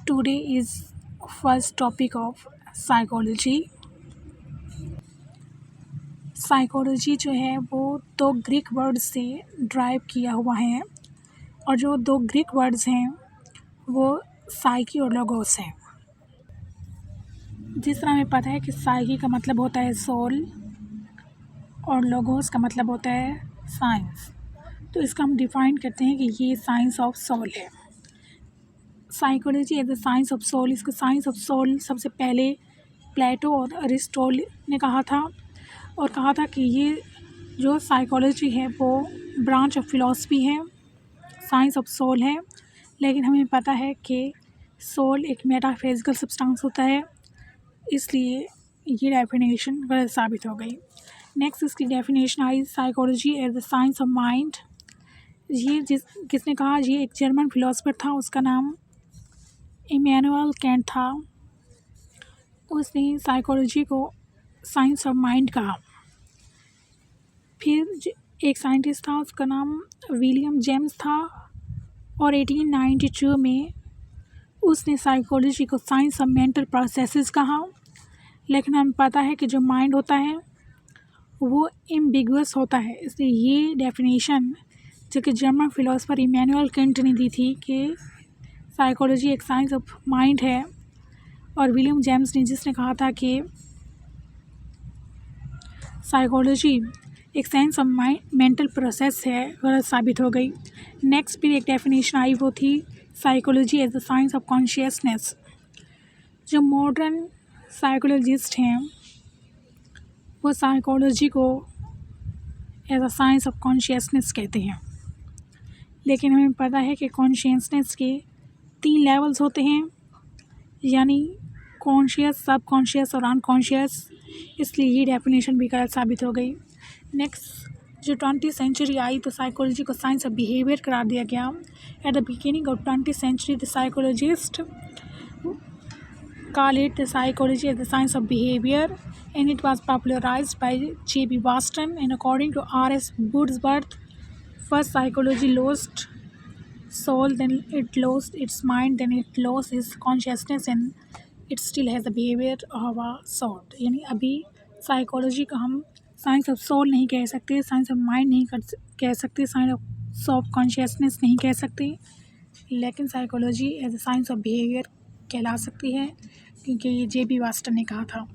Today is first topic of psychology. Psychology जो है वो दो ग्रीक वर्ड से ड्राइव किया हुआ है और जो दो ग्रीक वर्ड्स हैं वो साइकी और लोगोस हैं। जिस तरह हमें पता है कि साइकी का मतलब होता है सोल और लोगोस का मतलब होता है साइंस, तो इसका हम डिफ़ाइन करते हैं कि ये साइंस ऑफ सोल है। Psychology as the science of soul, इसको साइंस ऑफ सोल सबसे पहले प्लेटो और अरिस्टोटल ने कहा था और कहा था कि ये जो साइकोलॉजी है वो ब्रांच ऑफ फिलॉसफी है, साइंस ऑफ सोल है। लेकिन हमें पता है कि सोल एक मेटाफिजिकल सब्सटेंस होता है, इसलिए ये डेफिनेशन गलत साबित हो गई। नेक्स्ट इसकी डेफिनेशन आई, psychology as the science of mind. ये किसने कहा? ये एक जर्मन फिलोसफर था, उसका नाम इमैनुअल कैंट था। उसने साइकोलॉजी को साइंस ऑफ माइंड कहा। फिर एक साइंटिस्ट था, उसका नाम विलियम जेम्स था और 1892 में उसने साइकोलॉजी को साइंस ऑफ मेंटल प्रोसेसेस कहा। लेकिन हमें पता है कि जो माइंड होता है वो एम्बिगुअस होता है, इसलिए ये डेफिनेशन जो कि जर्मन फिलोसफर इमैनुअल कैंट ने दी थी कि साइकोलॉजी एक साइंस ऑफ माइंड है, और विलियम जेम्स ने जिसने कहा था कि साइकोलॉजी एक साइंस ऑफ मेंटल प्रोसेस है, गलत साबित हो गई। नेक्स्ट फिर एक डेफिनेशन आई, वो थी psychology as the science of consciousness. जो मॉडर्न साइकोलॉजिस्ट हैं वो साइकोलॉजी को as a science of consciousness कहते हैं। लेकिन हमें पता है कि कॉन्शियसनेस के 3 लेवल्स होते हैं, यानी कॉन्शियस, सब कॉन्शियस और अनकॉन्शियस, इसलिए ये डेफिनेशन भी गलत साबित हो गई। नेक्स्ट जो 20th सेंचुरी आई तो साइकोलॉजी को साइंस ऑफ बिहेवियर करार दिया गया। At the beginning of 20th century the psychologist call it the psychology as the science of behavior, and it was popularized by J.B. Watson. And according to R.S. Wordsworth, first psychology lost soul, then it lost its mind, then it lost its consciousness, and it still has the behavior of a soul. यानी अभी psychology को हम science of soul नहीं कह सकते, science of mind नहीं कह सकते, साइंस ऑफ कॉन्शियसनेस नहीं कह सकते, लेकिन psychology as a science of behaviour कहला सकती है, क्योंकि ये J.B. वास्टन ने कहा था।